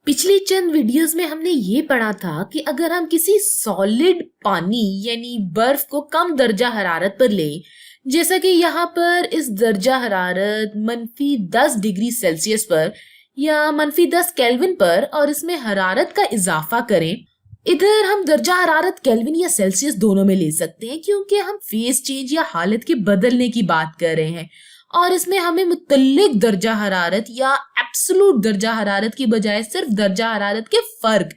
पिछली चंद वीडियोस में हमने ये पढ़ा था कि अगर हम किसी सॉलिड पानी यानी बर्फ को कम दर्जा हरारत पर ले, जैसा कि यहाँ पर इस दर्जा हरारत -10 डिग्री सेल्सियस पर या -10 केल्विन पर, और इसमें हरारत का इजाफा करें। इधर हम दर्जा हरारत केल्विन या सेल्सियस दोनों में ले सकते हैं क्योंकि हम फेज चेंज या हालत के बदलने की बात कर रहे हैं, और इसमें हमें मुतल्लिक दर्जा हरारत या एब्सोल्यूट दर्जा हरारत की बजाय सिर्फ दर्जा हरारत के फर्क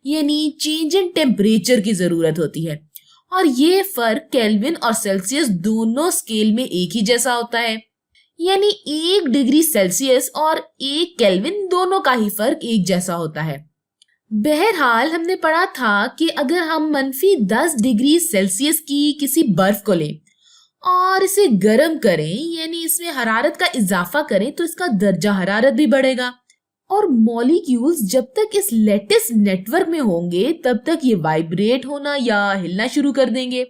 यानी चेंज इन टेम्परेचर की जरूरत होती है। और ये फर्क केल्विन और सेल्सियस दोनों स्केल में एक ही जैसा होता है, यानी 1 डिग्री सेल्सियस और 1 केल्विन दोनों का ही फर्क एक जैसा होता है। बहरहाल हमने पढ़ा था कि अगर हम -10 डिग्री सेल्सियस की किसी बर्फ को लें और इसे गर्म करें यानी इसमें हरारत का इजाफा करें तो इसका दर्जा हरारत भी बढ़ेगा, और मॉलिक्यूल्स जब तक इस लैटिस नेटवर्क में होंगे तब तक ये वाइब्रेट होना या हिलना शुरू कर देंगे,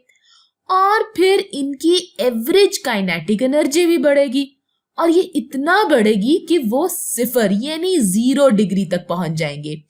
और फिर इनकी एवरेज काइनेटिक एनर्जी भी बढ़ेगी, और ये इतना बढ़ेगी कि वो 0 यानी 0 डिग्री तक पहुंच जाएंगे,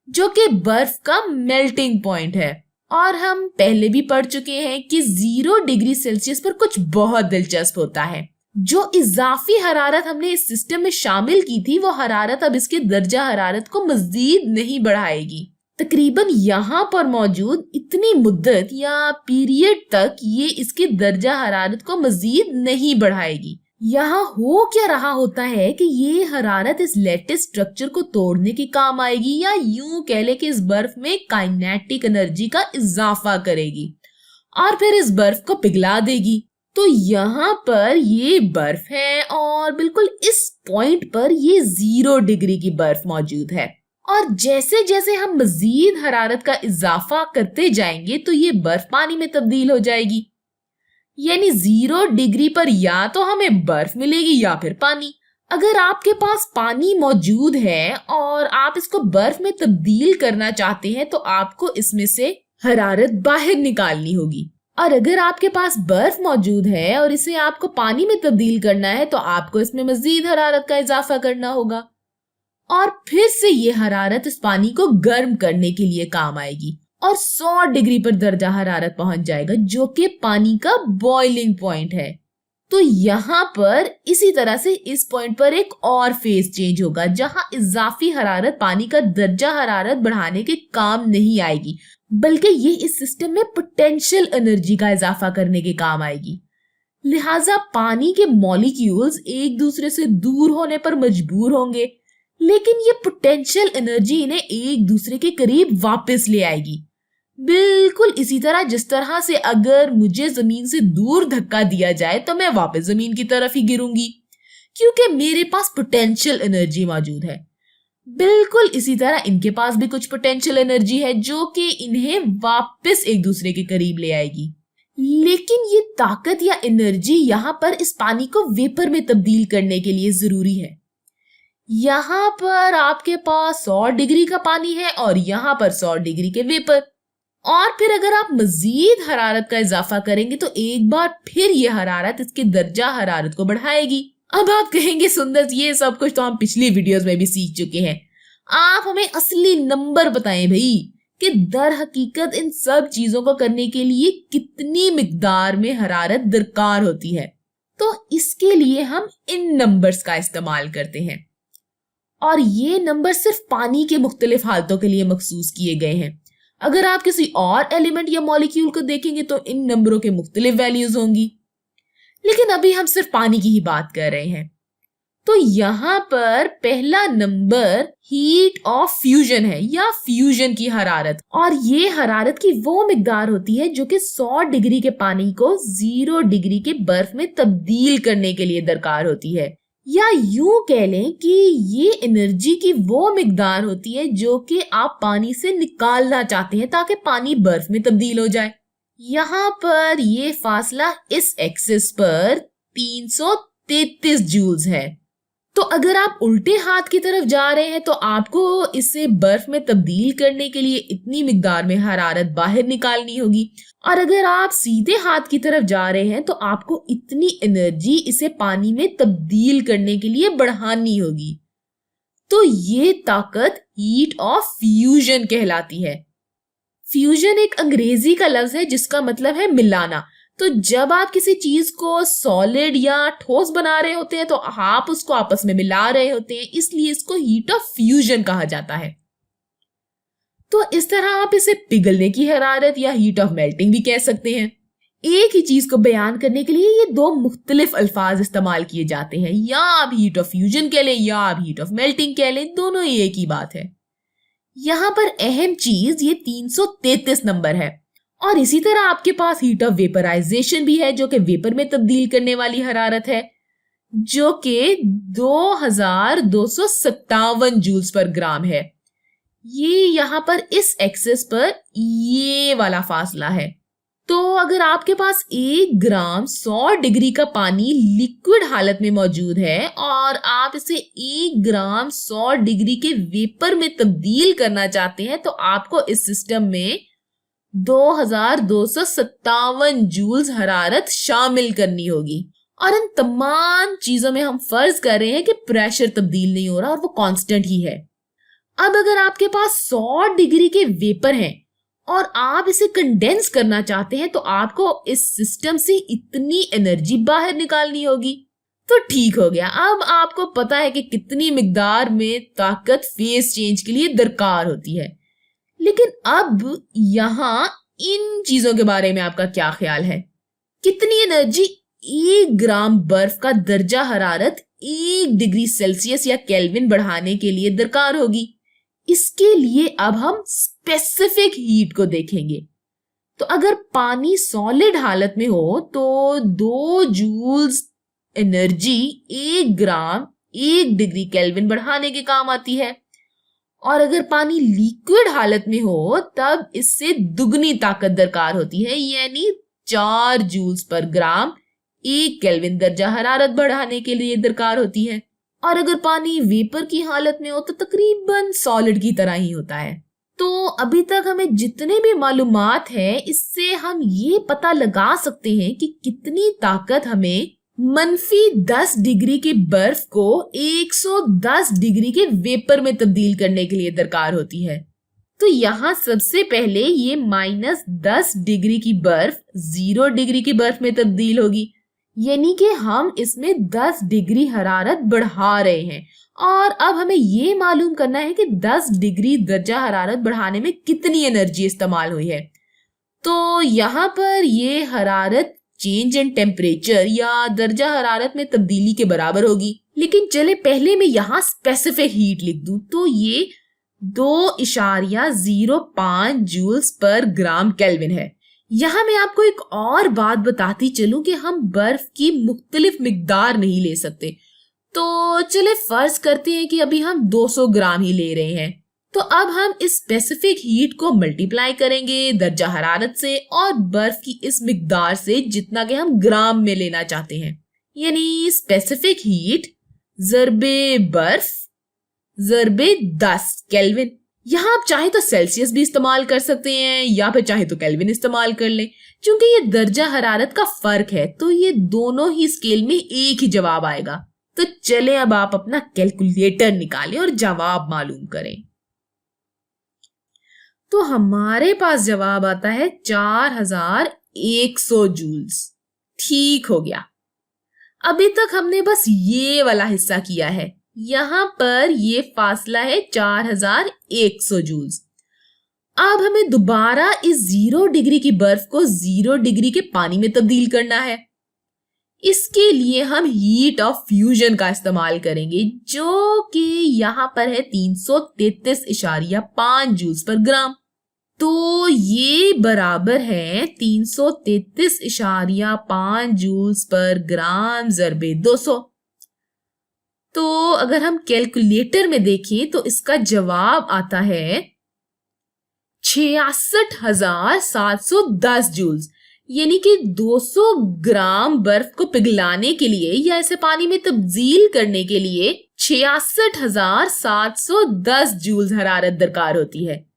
जो कि बर्फ का मेल्टिंग पॉइंट है। और हम पहले भी पढ़ चुके हैं कि 0 डिग्री सेल्सियस पर कुछ बहुत दिलचस्प होता है। जो इजाफी हरारत हमने इस सिस्टम में शामिल की थी वो हरारत अब इसके दर्जा हरारत को मजीद नहीं बढ़ाएगी। तकरीबन यहाँ पर मौजूद इतनी मुद्दत या पीरियड तक ये इसके दर्जा हरारत को मजीद नहीं बढ़ाएगी। यहाँ हो क्या रहा होता है कि ये हरारत इस लैटिस स्ट्रक्चर को तोड़ने के काम आएगी, या यूं कह ले कि इस बर्फ में काइनेटिक एनर्जी का इजाफा करेगी और फिर इस बर्फ को पिघला देगी। तो यहाँ पर ये बर्फ है और बिल्कुल इस पॉइंट पर ये 0 डिग्री की बर्फ मौजूद है, और जैसे जैसे हम मजीद हरारत का इजाफा करते जाएंगे तो ये बर्फ पानी में तब्दील हो जाएगी, यानी 0 डिग्री पर या तो हमें बर्फ मिलेगी या फिर पानी। अगर आपके पास पानी मौजूद है और आप इसको बर्फ में तब्दील करना चाहते हैं तो आपको इसमें से हरारत बाहर निकालनी होगी, और अगर आपके पास बर्फ मौजूद है और इसे आपको पानी में तब्दील करना है तो आपको इसमें मजीद हरारत का इजाफा करना होगा, और फिर से ये हरारत इस पानी को गर्म करने के लिए काम आएगी और 100 डिग्री पर दर्जा हरारत पहुंच जाएगा, जो कि पानी का बॉइलिंग पॉइंट है। तो यहाँ पर इसी तरह से इस पॉइंट पर एक और फेज चेंज होगा जहां इजाफी हरारत पानी का दर्जा हरारत बढ़ाने के काम नहीं आएगी, बल्कि ये इस सिस्टम में पोटेंशियल एनर्जी का इजाफा करने के काम आएगी। लिहाजा पानी के मॉलिक्यूल्स एक दूसरे से दूर होने पर मजबूर होंगे, लेकिन ये पोटेंशियल एनर्जी इन्हें एक दूसरे के करीब वापस ले आएगी। बिल्कुल इसी तरह जिस तरह से अगर मुझे जमीन से दूर धक्का दिया जाए तो मैं वापस जमीन की तरफ ही गिरूंगी, क्योंकि मेरे पास पोटेंशियल एनर्जी मौजूद है। बिल्कुल इसी तरह इनके पास भी कुछ पोटेंशियल एनर्जी है जो कि इन्हें वापस एक दूसरे के करीब ले आएगी। लेकिन ये ताकत या एनर्जी यहाँ पर इस पानी को वेपर में तब्दील करने के लिए जरूरी है। यहाँ पर आपके पास 100 डिग्री का पानी है और यहाँ पर 100 डिग्री के वेपर, और फिर अगर आप मजीद हरारत का इजाफा करेंगे तो एक बार फिर ये हरारत इसके दर्जा हरारत को बढ़ाएगी। अब आप कहेंगे सुंदर ये सब कुछ तो हम पिछली वीडियोस में भी सीख चुके हैं, आप हमें असली नंबर बताएं भाई कि दर हकीकत इन सब चीजों को करने के लिए कितनी मिकदार में हरारत दरकार होती है। तो इसके लिए हम इन नंबर्स का इस्तेमाल करते हैं, और ये नंबर सिर्फ पानी के मुख्तलिफ हालतों के लिए मखसूस किए गए हैं। अगर आप किसी और एलिमेंट या मॉलिक्यूल को देखेंगे तो इन नंबरों के मुख्तलिफ वैल्यूज होंगी, लेकिन अभी हम सिर्फ पानी की ही बात कर रहे हैं। तो यहाँ पर पहला नंबर हीट ऑफ फ्यूजन है या फ्यूजन की हरारत, और ये हरारत की वो मिकदार होती है जो कि 100 डिग्री के पानी को 0 डिग्री के बर्फ में तब्दील करने के लिए दरकार होती है, या यूं कह लें कि ये एनर्जी की वो मिकदार होती है जो कि आप पानी से निकालना चाहते हैं ताकि पानी बर्फ में तब्दील हो जाए। यहाँ पर ये फासला इस एक्सिस पर 333 जूल्स है। तो अगर आप उल्टे हाथ की तरफ जा रहे हैं तो आपको इसे बर्फ में तब्दील करने के लिए इतनी मिकदार में हरारत बाहर निकालनी होगी, और अगर आप सीधे हाथ की तरफ जा रहे हैं तो आपको इतनी एनर्जी इसे पानी में तब्दील करने के लिए बढ़ानी होगी। तो ये ताकत हीट ऑफ फ्यूजन कहलाती है। फ्यूजन एक अंग्रेजी का लफ्ज है जिसका मतलब है मिलाना। तो जब आप किसी चीज को सॉलिड या ठोस बना रहे होते हैं तो आप उसको आपस में मिला रहे होते हैं, इसलिए इसको हीट ऑफ फ्यूजन कहा जाता है। तो इस तरह आप इसे पिघलने की हरारत या हीट ऑफ मेल्टिंग भी कह सकते हैं। एक ही चीज को बयान करने के लिए ये दो मुख्तलिफ अल्फाज इस्तेमाल किए जाते हैं, या आप हीट ऑफ फ्यूजन कह लें या आप हीट ऑफ मेल्टिंग कह लें, दोनों ही एक ही बात है। यहाँ पर अहम चीज ये 333 नंबर है। और इसी तरह आपके पास हीट ऑफ वेपराइजेशन भी है, जो कि वेपर में तब्दील करने वाली हरारत है, जो कि 2257 जूल्स पर ग्राम है। ये यहाँ पर इस एक्सेस पर ये वाला फासला है। तो अगर आपके पास 1 ग्राम 100 डिग्री का पानी लिक्विड हालत में मौजूद है और आप इसे 1 ग्राम 100 डिग्री के वेपर में तब्दील करना चाहते हैं, तो आपको इस सिस्टम में 2257 जूल्स हरारत शामिल करनी होगी। और इन तमाम चीजों में हम फर्ज कर रहे हैं कि प्रेशर तब्दील नहीं हो रहा और वो कांस्टेंट ही है। अब अगर आपके पास 100 डिग्री के वेपर हैं और आप इसे कंडेंस करना चाहते हैं, तो आपको इस सिस्टम से इतनी एनर्जी बाहर निकालनी होगी। तो ठीक हो गया, अब आपको पता है कि कितनी मिकदार में ताकत फेज चेंज के लिए दरकार होती है। लेकिन अब यहाँ इन चीजों के बारे में आपका क्या ख्याल है? कितनी एनर्जी 1 ग्राम बर्फ का दर्जा हरारत 1 डिग्री सेल्सियस या केल्विन बढ़ाने के लिए दरकार होगी? इसके लिए अब हम स्पेसिफिक हीट को देखेंगे। तो अगर पानी सॉलिड हालत में हो तो 2 जूल्स एनर्जी 1 ग्राम 1 डिग्री केल्विन बढ़ाने के काम आती है, और अगर पानी लिक्विड हालत में हो तब इससे दुगनी ताकत दरकार होती है, यानी 4 जूल्स पर ग्राम 1 केल्विन दर्जा हरारत बढ़ाने के लिए दरकार होती है। और अगर पानी वेपर की हालत में हो तो तकरीबन सॉलिड की तरह ही होता है। तो अभी तक हमें जितने भी मालूमात है, इससे हम ये पता लगा सकते हैं कि कितनी ताकत हमें -10 डिग्री के बर्फ को 110 डिग्री के वेपर में तब्दील करने के लिए दरकार होती है। तो यहाँ सबसे पहले ये -10 डिग्री की बर्फ 0 डिग्री की बर्फ में तब्दील होगी, यानी कि हम इसमें 10 डिग्री हरारत बढ़ा रहे हैं। और अब हमें ये मालूम करना है कि 10 डिग्री दर्जा हरारत बढ़ाने में कितनी एनर्जी इस्तेमाल हुई है। तो यहाँ पर ये हरारत चेंज इन टेम्परेचर या दर्जा हरारत में तब्दीली के बराबर होगी। लेकिन चले पहले मैं यहाँ स्पेसिफिक हीट लिख दूं, तो ये 2.05 जूल्स पर ग्राम केल्विन है। यहाँ मैं आपको एक और बात बताती चलूं कि हम बर्फ की मुख्तलिफ मिकदार नहीं ले सकते। तो चले फर्ज करते हैं कि अभी हम 200 ग्राम ही ले रहे हैं। तो अब हम इस स्पेसिफिक हीट को मल्टीप्लाई करेंगे दर्जा हरारत से और बर्फ की इस मिकदार से जितना कि हम ग्राम में लेना चाहते हैं, यानी स्पेसिफिक हीट ज़रबे बर्फ ज़रबे 10 केल्विन। यहाँ आप चाहे तो सेल्सियस भी इस्तेमाल कर सकते हैं या फिर चाहे तो केल्विन इस्तेमाल कर लें। क्योंकि ये दर्जा हरारत का फर्क है तो ये दोनों ही स्केल में एक ही जवाब आएगा। तो चले अब आप अपना कैलकुलेटर निकालें और जवाब मालूम करें। तो हमारे पास जवाब आता है 4100 जूल्स। ठीक हो गया। अभी तक हमने बस ये वाला हिस्सा किया है, यहाँ पर ये फासला है 4100 जूल्स। अब हमें दोबारा इस 0 डिग्री की बर्फ को 0 डिग्री के पानी में तब्दील करना है। इसके लिए हम हीट ऑफ फ्यूजन का इस्तेमाल करेंगे, जो कि यहाँ पर है 333.5 जूल्स पर ग्राम। तो ये बराबर है 333.5 जूल्स पर ग्राम ज़रबे 200। तो अगर हम कैलकुलेटर में देखें तो इसका जवाब आता है 66,710 जूल्स, यानी कि 200 ग्राम बर्फ को पिघलाने के लिए या इसे पानी में तब्दील करने के लिए 66,710 जूल्स हरारत दरकार होती है।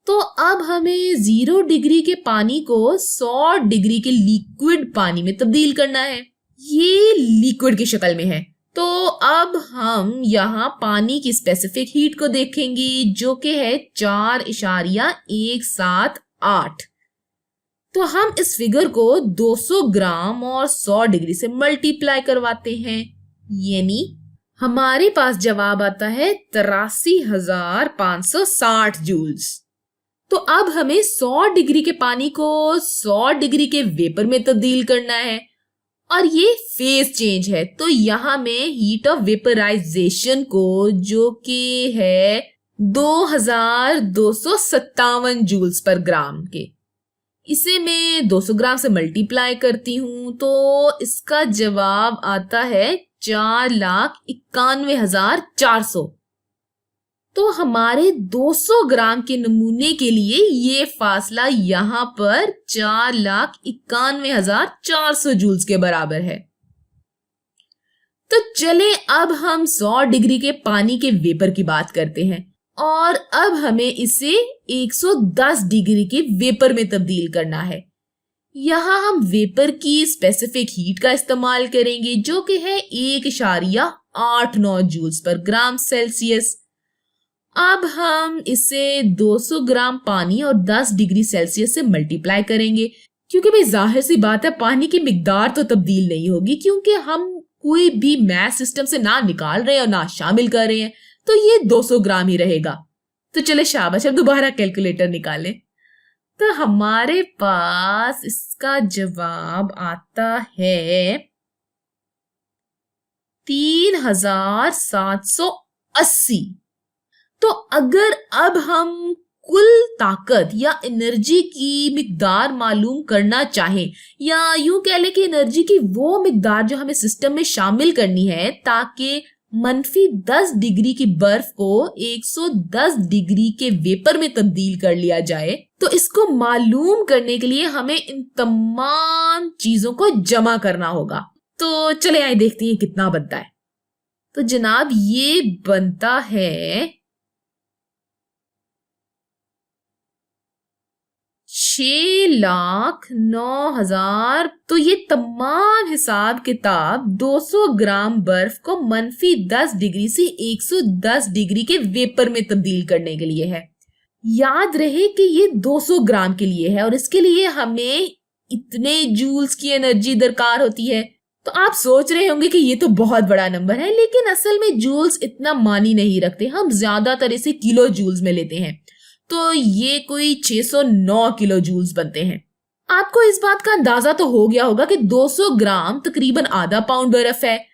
तो अब हमें 0 डिग्री के पानी को 100 डिग्री के लिक्विड पानी में तब्दील करना है। ये लिक्विड की शक्ल में है, तो अब हम यहाँ पानी की स्पेसिफिक हीट को देखेंगे जो कि है 4.178। तो हम इस फिगर को 200 ग्राम और 100 डिग्री से मल्टीप्लाई करवाते हैं, यानी हमारे पास जवाब आता है 83,560 जूल्स। तो अब हमें 100 डिग्री के पानी को 100 डिग्री के वेपर में तब्दील करना है और ये फेज चेंज है। तो यहाँ में हीट ऑफ वेपराइजेशन को जो कि है 2257 जूल्स पर ग्राम के, इसे मैं 200 ग्राम से मल्टीप्लाई करती हूँ तो इसका जवाब आता है 4,91,400। तो हमारे 200 ग्राम के नमूने के लिए ये फासला यहाँ पर 4,91,400 जूल्स के बराबर है। तो चले अब हम 100 डिग्री के पानी के वेपर की बात करते हैं और अब हमें इसे 110 डिग्री के वेपर में तब्दील करना है। यहाँ हम वेपर की स्पेसिफिक हीट का इस्तेमाल करेंगे जो कि है 1.89 जूल्स पर ग्राम सेल्सियस। अब हम इसे 200 ग्राम पानी और 10 डिग्री सेल्सियस से मल्टीप्लाई करेंगे, क्योंकि भाई जाहिर सी बात है पानी की मिकदार तो तब्दील नहीं होगी, क्योंकि हम कोई भी मैथ सिस्टम से ना निकाल रहे हैं और ना शामिल कर रहे हैं, तो ये 200 ग्राम ही रहेगा। तो चले शाबाश, अब दोबारा कैलकुलेटर निकालें। तो हमारे पास इसका जवाब आता है 3,780। तो अगर अब हम कुल ताकत या एनर्जी की मिकदार मालूम करना चाहें, या यूं कह लें कि एनर्जी की वो मिकदार जो हमें सिस्टम में शामिल करनी है ताकि -10 डिग्री की बर्फ को 110 डिग्री के वेपर में तब्दील कर लिया जाए, तो इसको मालूम करने के लिए हमें इन तमाम चीजों को जमा करना होगा। तो चले आइए देखते हैं कितना बनता है। तो जनाब ये बनता है 6,09,000। तो ये तमाम हिसाब किताब 200 ग्राम बर्फ को -10 डिग्री से 110 डिग्री के वेपर में तब्दील करने के लिए है। याद रहे कि ये 200 ग्राम के लिए है और इसके लिए हमें इतने जूल्स की एनर्जी दरकार होती है। तो आप सोच रहे होंगे कि ये तो बहुत बड़ा नंबर है, लेकिन असल में जूल्स इतना मानी नहीं रखते, हम ज्यादातर इसे किलो जूल्स में लेते हैं। तो ये कोई 609 किलो जूल्स बनते हैं। आपको इस बात का अंदाजा तो हो गया होगा कि 200 ग्राम तकरीबन आधा पाउंड बर्फ है।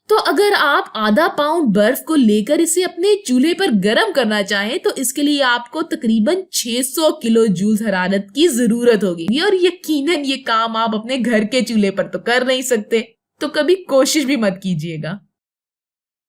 तो अगर आप आधा पाउंड बर्फ को लेकर इसे अपने चूल्हे पर गर्म करना चाहें तो इसके लिए आपको तकरीबन 600 किलो जूल हरारत की जरूरत होगी, और यकीनन ये काम आप अपने घर के चूल्हे पर तो कर नहीं सकते, तो कभी कोशिश भी मत कीजिएगा।